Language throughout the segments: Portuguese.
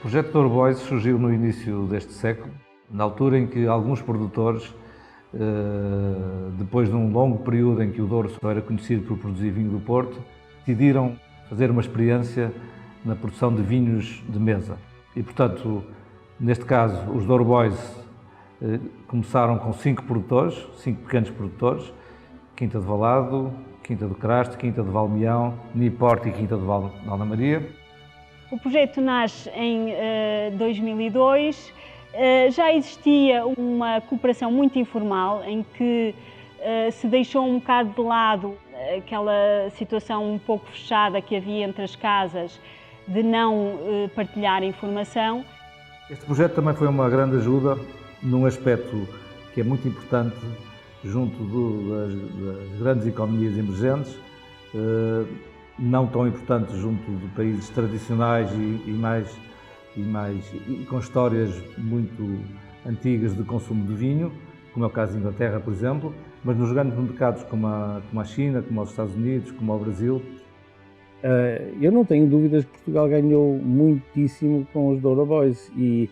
projeto Douro Boys surgiu no início deste século, na altura em que alguns produtores, depois de um longo período em que o Douro só era conhecido por produzir vinho do Porto, decidiram fazer uma experiência na produção de vinhos de mesa. E, portanto, neste caso, os Douro Boys começaram com 5 produtores, 5 pequenos produtores: Quinta de Valado, Quinta do Crasto, Quinta de Valmeão, Niporte e Quinta de Valna Maria. O projeto nasce em 2002. Já existia uma cooperação muito informal em que se deixou um bocado de lado aquela situação um pouco fechada que havia entre as casas de não partilhar informação. Este projeto também foi uma grande ajuda num aspecto que é muito importante junto das grandes economias emergentes, não tão importantes junto de países tradicionais e com histórias muito antigas de consumo de vinho, como é o caso da Inglaterra, por exemplo, mas nos grandes mercados como a China, como os Estados Unidos, como o Brasil. Eu não tenho dúvidas que Portugal ganhou muitíssimo com os Douro Boys e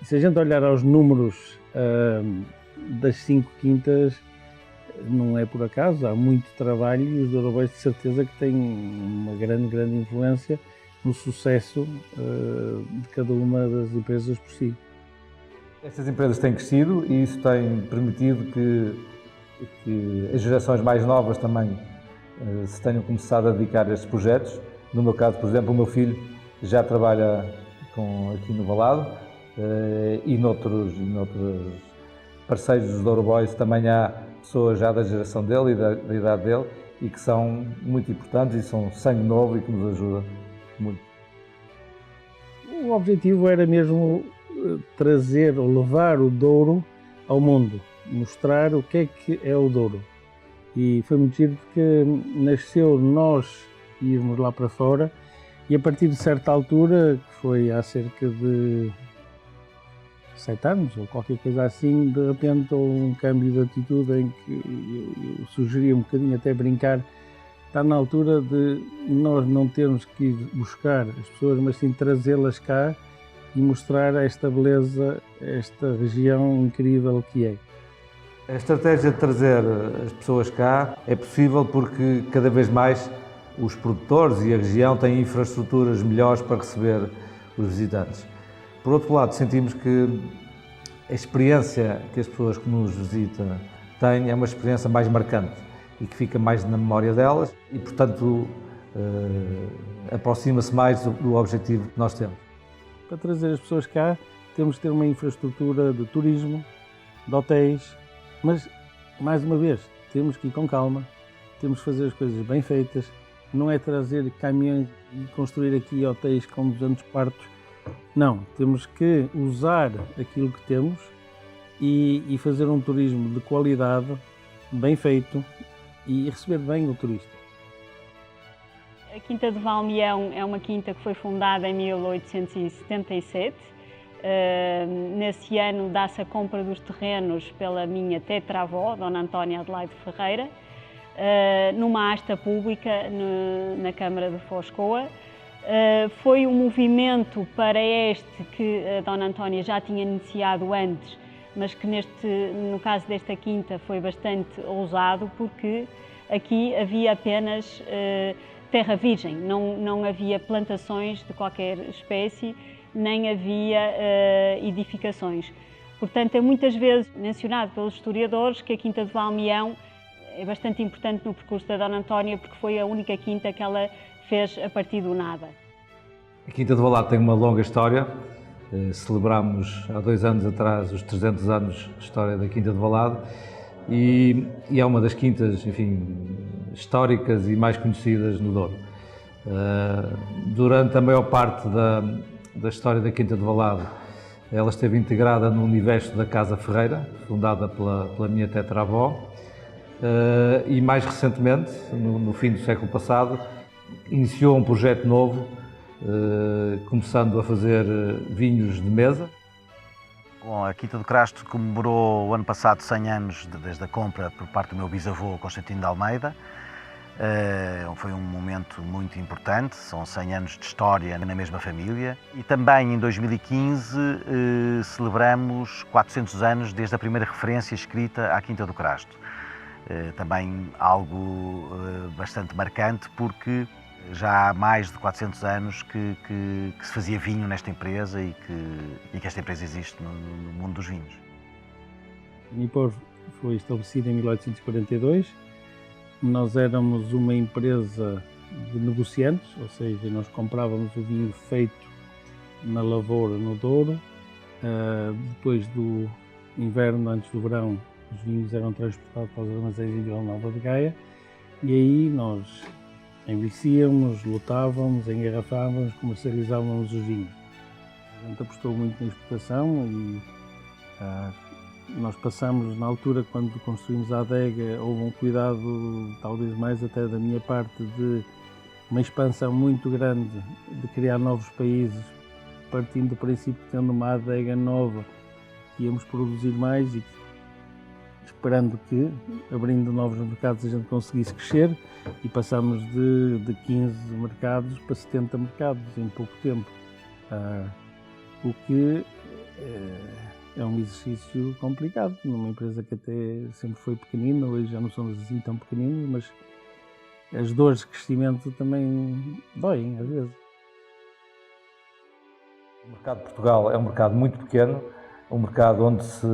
se a gente olhar aos números das 5 quintas, não é por acaso, há muito trabalho e os Douro Boys de certeza que têm uma grande influência no sucesso de cada uma das empresas por si. Estas empresas têm crescido e isso tem permitido que as gerações mais novas também se tenham começado a dedicar a estes projetos. No meu caso, por exemplo, o meu filho já trabalha aqui no Valado e noutros parceiros dos Douro Boys também há pessoas já da geração dele e da idade dele e que são muito importantes e são sangue novo e que nos ajuda muito. O objetivo era mesmo trazer ou levar o Douro ao mundo, mostrar o que é o Douro. E foi muito giro porque nasceu nós irmos lá para fora e a partir de certa altura, que foi há cerca de 7 anos ou qualquer coisa assim, de repente houve um câmbio de atitude em que eu sugeri um bocadinho até brincar. Está na altura de nós não termos que ir buscar as pessoas, mas sim trazê-las cá e mostrar esta beleza, esta região incrível que é. A estratégia de trazer as pessoas cá é possível porque cada vez mais os produtores e a região têm infraestruturas melhores para receber os visitantes. Por outro lado, sentimos que a experiência que as pessoas que nos visitam têm é uma experiência mais marcante e que fica mais na memória delas e, portanto, aproxima-se mais do objetivo que nós temos. Para trazer as pessoas cá, temos que ter uma infraestrutura de turismo, de hotéis, mas, mais uma vez, temos que ir com calma, temos que fazer as coisas bem feitas, não é trazer caminhões e construir aqui hotéis com 200 quartos. Não, temos que usar aquilo que temos e fazer um turismo de qualidade, bem feito e receber bem o turista. A Quinta de Valmeão é uma quinta que foi fundada em 1877. Nesse ano dá-se a compra dos terrenos pela minha tetravó, Dona Antónia Adelaide Ferreira, numa asta pública na Câmara de Foscoa. Foi um movimento para este que a Dona Antónia já tinha iniciado antes, mas que no caso desta quinta foi bastante ousado, porque aqui havia apenas terra virgem, não havia plantações de qualquer espécie, nem havia edificações. Portanto, é muitas vezes mencionado pelos historiadores que a Quinta de Valmeão é bastante importante no percurso da Dona Antónia, porque foi a única quinta que ela fez a partir do nada. A Quinta de Valado tem uma longa história. Celebramos há 2 anos atrás os 300 anos de história da Quinta de Valado e é uma das quintas, enfim, históricas e mais conhecidas no Douro. Durante a maior parte da história da Quinta de Valado, ela esteve integrada no universo da Casa Ferreira, fundada pela minha tetravó, e mais recentemente, no fim do século passado, iniciou um projeto novo, começando a fazer vinhos de mesa. Bom, a Quinta do Crasto comemorou o ano passado 100 anos desde a compra por parte do meu bisavô Constantino de Almeida. Foi um momento muito importante, são 100 anos de história na mesma família. E também em 2015 celebramos 400 anos desde a primeira referência escrita à Quinta do Crasto. Também algo bastante marcante, porque já há mais de 400 anos que se fazia vinho nesta empresa e que esta empresa existe no mundo dos vinhos. A Nipor foi estabelecida em 1842. Nós éramos uma empresa de negociantes, ou seja, nós comprávamos o vinho feito na lavoura no Douro. Depois do inverno, antes do verão, os vinhos eram transportados para os armazéns em Vila Nova de Gaia, e aí nós envelhecíamos, lotávamos, engarrafávamos, comercializávamos os vinhos. A gente apostou muito na exportação e nós passamos, na altura, quando construímos a adega, houve um cuidado, talvez mais até da minha parte, de uma expansão muito grande, de criar novos países, partindo do princípio que, tendo uma adega nova, íamos produzir mais e esperando que, abrindo novos mercados, a gente conseguisse crescer, e passamos de 15 mercados para 70 mercados em pouco tempo, o que é um exercício complicado numa empresa que até sempre foi pequenina. Hoje já não somos assim tão pequeninos, mas as dores de crescimento também doem às vezes. O mercado de Portugal é um mercado muito pequeno, um mercado onde se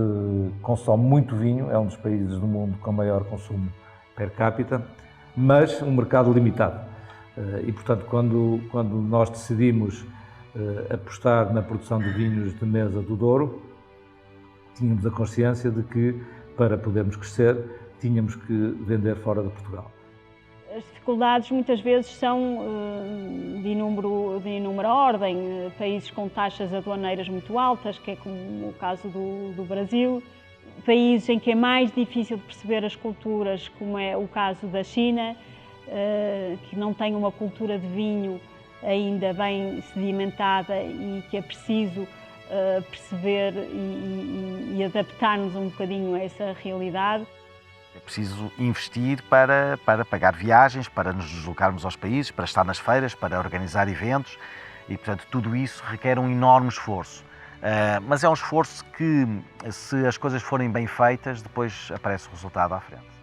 consome muito vinho, é um dos países do mundo com maior consumo per capita, mas um mercado limitado. E, portanto, quando nós decidimos apostar na produção de vinhos de mesa do Douro, tínhamos a consciência de que, para podermos crescer, tínhamos que vender fora de Portugal. As dificuldades muitas vezes são de inúmera ordem, países com taxas aduaneiras muito altas, que é como o caso do Brasil, países em que é mais difícil de perceber as culturas, como é o caso da China, que não tem uma cultura de vinho ainda bem sedimentada e que é preciso perceber e adaptar-nos um bocadinho a essa realidade. É preciso investir para pagar viagens, para nos deslocarmos aos países, para estar nas feiras, para organizar eventos e, portanto, tudo isso requer um enorme esforço. Mas é um esforço que, se as coisas forem bem feitas, depois aparece o resultado à frente.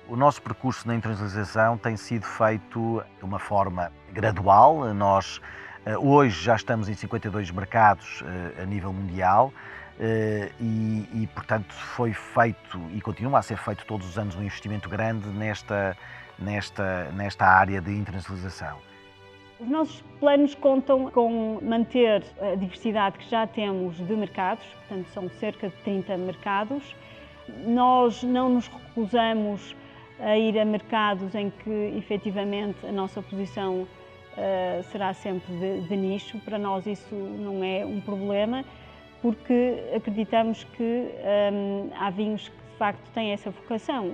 O nosso percurso na internacionalização tem sido feito de uma forma gradual. Nós hoje já estamos em 52 mercados a nível mundial. E, portanto, foi feito e continua a ser feito todos os anos um investimento grande nesta área de internacionalização. Os nossos planos contam com manter a diversidade que já temos de mercados, portanto são cerca de 30 mercados. Nós não nos recusamos a ir a mercados em que efetivamente a nossa posição será sempre de nicho. Para nós isso não é um problema, porque acreditamos que há vinhos que de facto têm essa vocação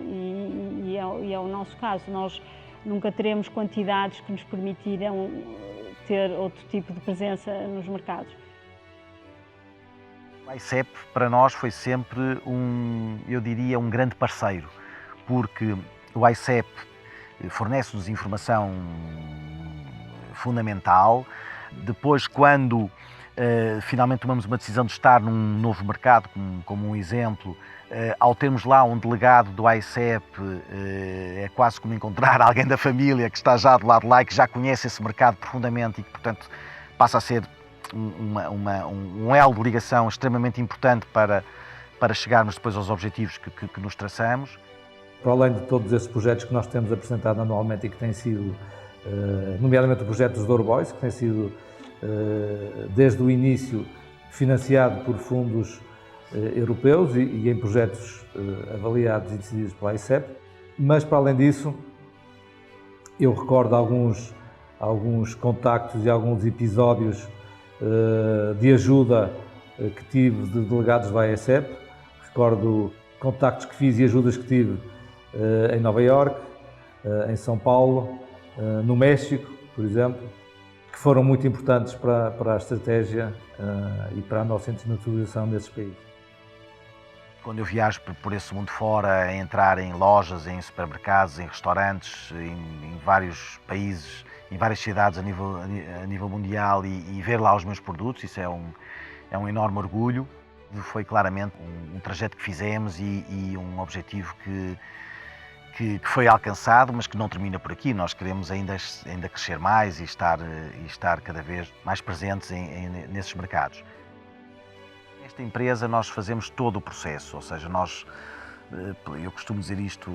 e é o nosso caso. Nós nunca teremos quantidades que nos permitirão ter outro tipo de presença nos mercados. O ICEP para nós foi sempre eu diria, um grande parceiro, porque o ICEP fornece-nos informação fundamental. Depois, quando finalmente tomamos uma decisão de estar num novo mercado, como um exemplo, ao termos lá um delegado do ICEP, é quase como encontrar alguém da família que está já do lado de lá e que já conhece esse mercado profundamente e que, portanto, passa a ser um elo de ligação extremamente importante para chegarmos depois aos objetivos que nos traçamos. Para além de todos esses projetos que nós temos apresentado anualmente e que têm sido, nomeadamente o projeto dos Douro Boys, que tem sido desde o início financiado por fundos europeus e em projetos avaliados e decididos pela ICEP, mas para além disso eu recordo alguns contactos e alguns episódios de ajuda que tive de delegados da ICEP. Recordo contactos que fiz e ajudas que tive em Nova Iorque, em São Paulo, no México, por exemplo, que foram muito importantes para a estratégia e para a nossa internacionalização nesses países. Quando eu viajo por esse mundo fora, a entrar em lojas, em supermercados, em restaurantes, em vários países, em várias cidades a nível mundial e ver lá os meus produtos, isso é um enorme orgulho. Foi claramente um trajeto que fizemos e um objetivo que foi alcançado, mas que não termina por aqui. Nós queremos ainda crescer mais e estar cada vez mais presentes nesses mercados. Nesta empresa nós fazemos todo o processo, ou seja, eu costumo dizer isto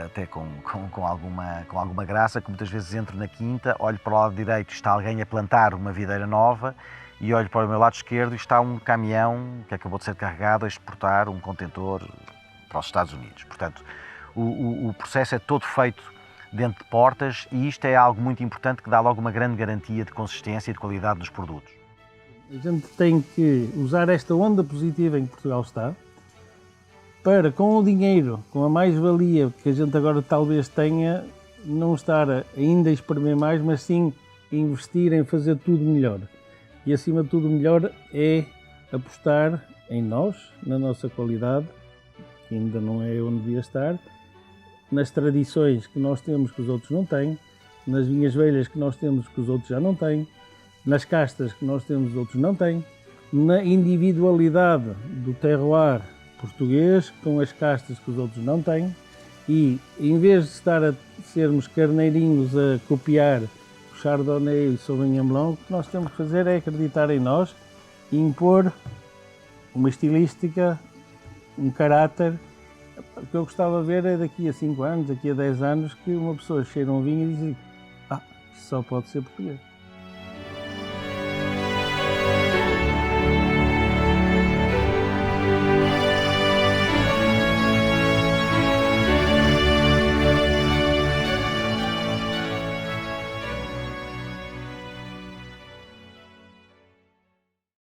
até com alguma graça, que muitas vezes entro na quinta, olho para o lado direito e está alguém a plantar uma videira nova e olho para o meu lado esquerdo e está um caminhão que acabou de ser carregado a exportar um contentor para os Estados Unidos. Portanto, o processo é todo feito dentro de portas e isto é algo muito importante que dá logo uma grande garantia de consistência e de qualidade dos produtos. A gente tem que usar esta onda positiva em que Portugal está para, com o dinheiro, com a mais-valia que a gente agora talvez tenha, não estar ainda a espremer mais, mas sim investir em fazer tudo melhor. E acima de tudo melhor é apostar em nós, na nossa qualidade, que ainda não é onde devia estar, nas tradições que nós temos que os outros não têm, nas vinhas velhas que nós temos que os outros já não têm, nas castas que nós temos os outros não têm, na individualidade do terroir português com as castas que os outros não têm e, em vez de estar a sermos carneirinhos a copiar o Chardonnay e o Sauvignon Blanc, o que nós temos que fazer é acreditar em nós e impor uma estilística, um caráter. O que eu gostava de ver é daqui a 5 anos, daqui a 10 anos, que uma pessoa cheira um vinho e diz: isto só pode ser português.